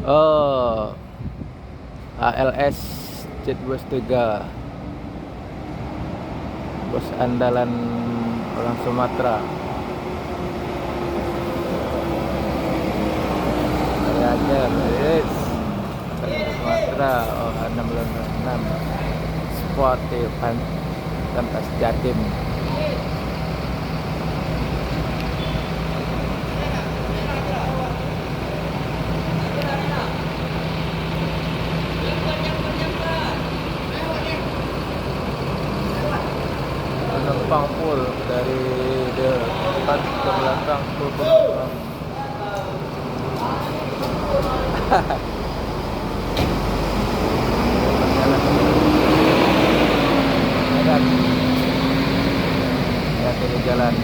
Oh, ALS Jet Bus 3, bus andalan orang Sumatera. Saya aja, yes. Sumatera, oh 666 Sportif Pantas Jatim. Penumpang full dari depan ke belakang, full penumpang. Ya, pilih jalan.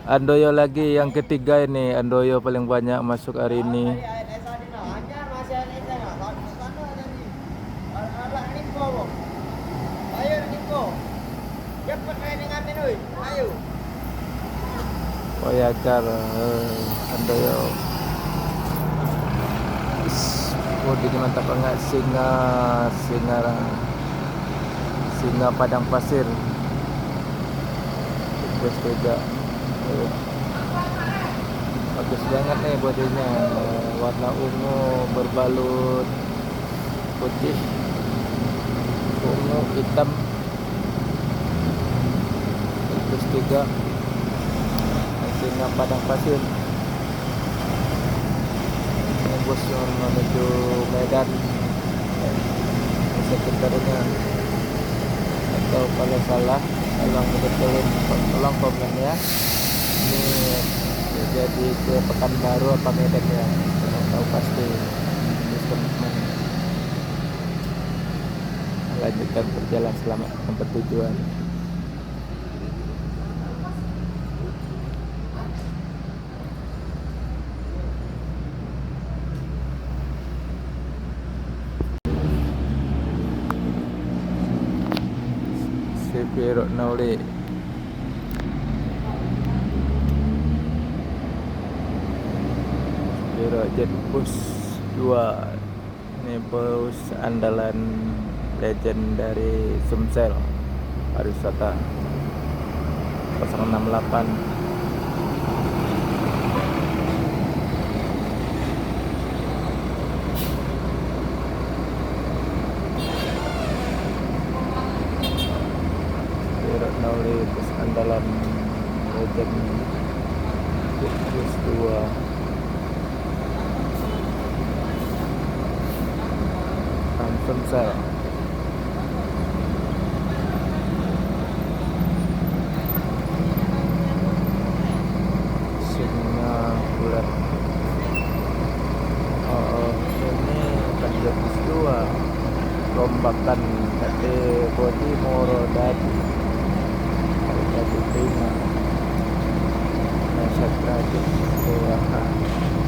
Andoyo lagi yang ketiga ini. Andoyo paling banyak masuk hari ini. Voyager Andoyo. Oh, ini mantap banget. Singa Padang Pasir. Bus 3. Bagus banget nih bodinya, warna ungu berbalut putih, ungu hitam. Bus 3 Singa Padang Pasir. Ini bus yang menuju Medan sekitarnya, atau kalau salah tolong betulin, tolong komen ya. Ini jadi ke Pekanbaru apa Medan ya, saya tahu pasti. Terus teman-teman lanjutkan perjalanan selamat sampai tujuan. Sepiro Nauli. Jet Bus 2. Ini bus andalan legend dari Sumsel pariwisata 068. Nauli bus andalan legend Jet Bus 2. Sumsel. Singa bulat. Oh, ini kan Jet Bus 2. Lombakan dari bodi Moro Dadi. Dadi Prima. Nasatra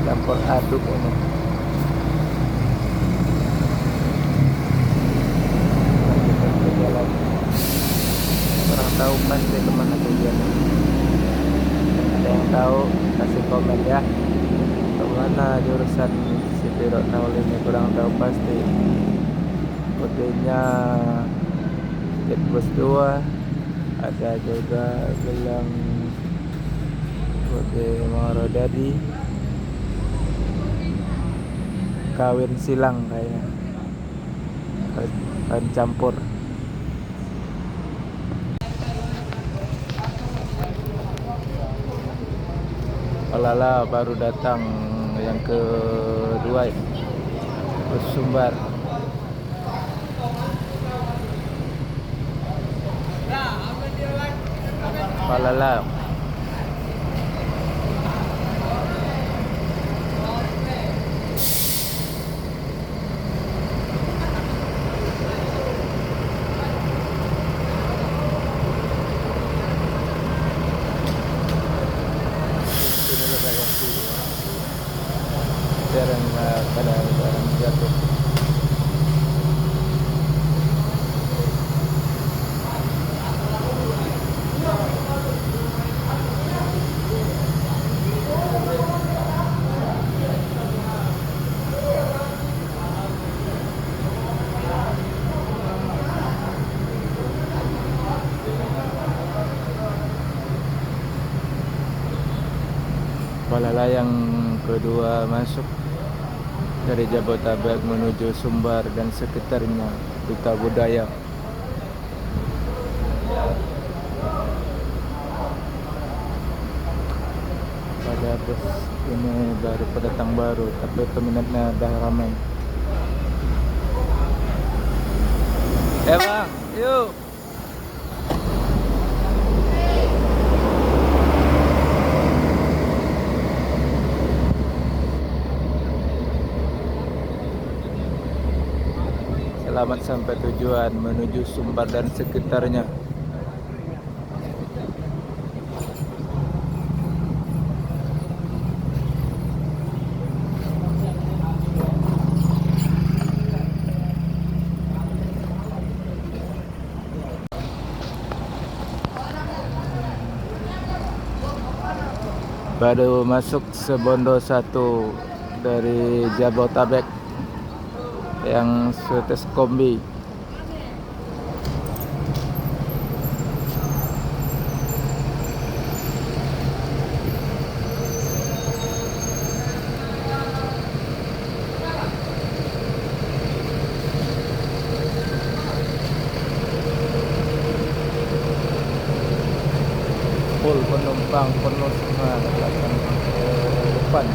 campur aduk ini. Kurang tahu pasti kemana tujuannya. Ada yang tahu kasih komen ya, kemana jurusan Sepiro Nauli ini, kurang tahu pasti. Kodenya Jet Bus 2. Ada juga bilang kode Moro Dadi. Kawin silang kayaknya, kawin campur. Lala baru datang yang kedua, Bus Sumbar. Palala. setir yang pada barang jatuh. Kepala layang kedua masuk dari Jabotabek menuju Sumbar dan sekitarnya, Duta Budaya. Pada bus ini baru pendatang baru, tapi peminatnya dah ramai. Bang, yuk. Selamat sampai tujuan menuju Sumbar dan sekitarnya. Baru masuk Sebondo 1 dari Jabotabek yang setes kombi. Full penumpang, penuh semua belakang depan.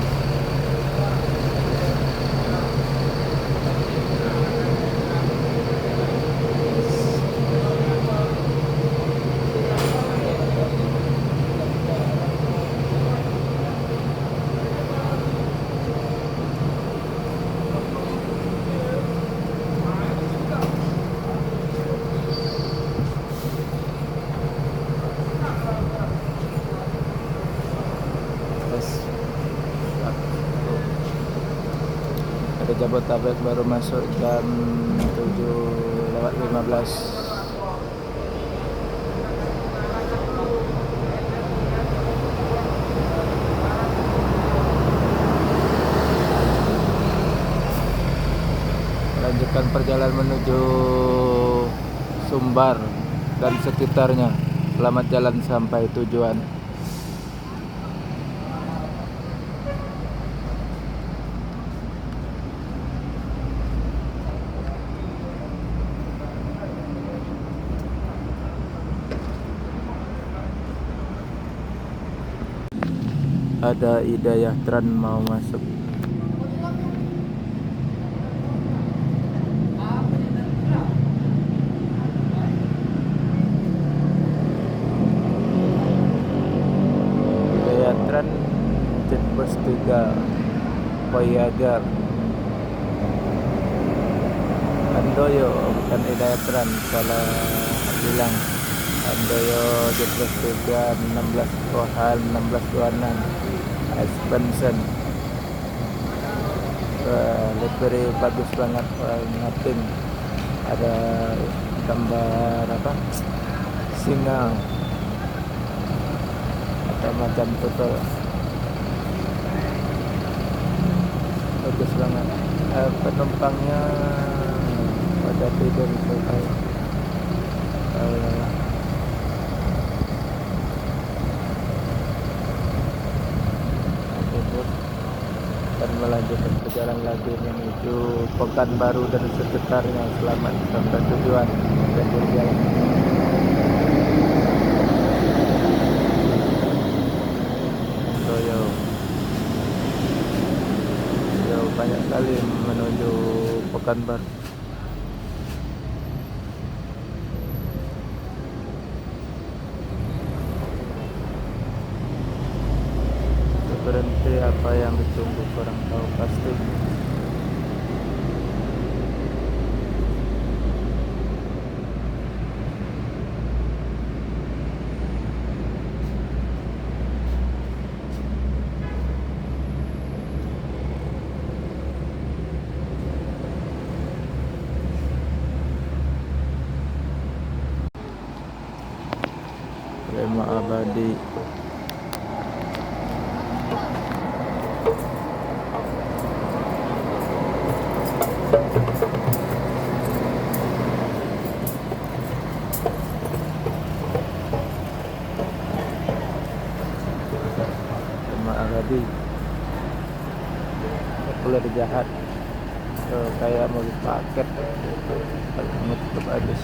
Dari Jabotabek baru masuk jam 7:15. Lanjutkan perjalanan menuju Sumbar dan sekitarnya. Selamat jalan sampai tujuan. Ada Hidayah Tran mau masuk. Hidayah Tran Jetbus 3 Poyagar. Andoyo, bukan Hidayah Tran, salah bilang. Andoyo Jetbus 3 16 Kohal 1626 expansion. Livery bagus banget, nothing. Ada gambar apa? Singa. Ada macam tutul. Bagus banget. Penumpangnya pada tidur selesai. Dan melanjutkan perjalanan lagi menuju Pekanbaru dan sekitarnya. Selamat sampai tujuan dan berjalan. Yo banyak kali menuju Pekanbaru. Berhenti, apa yang ditunggu kurang tahu pasti. nama abadi. Nama abadi ular jahat. Kayak mau dipaket menutup habis.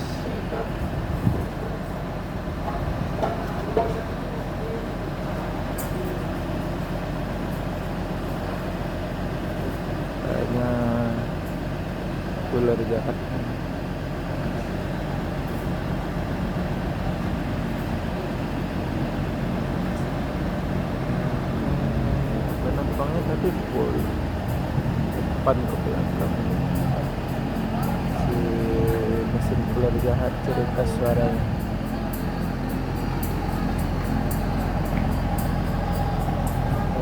Kayaknya ular jahat. Penumpangnya tadi full, depan ke belakang. Si mesin ular jahat cerita suaranya.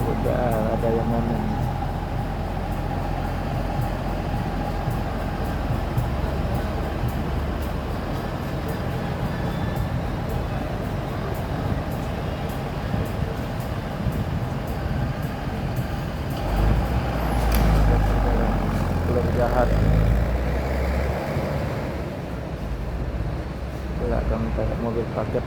Udah ada yang ngomong. Ular jahat belakang kayak mobil paket.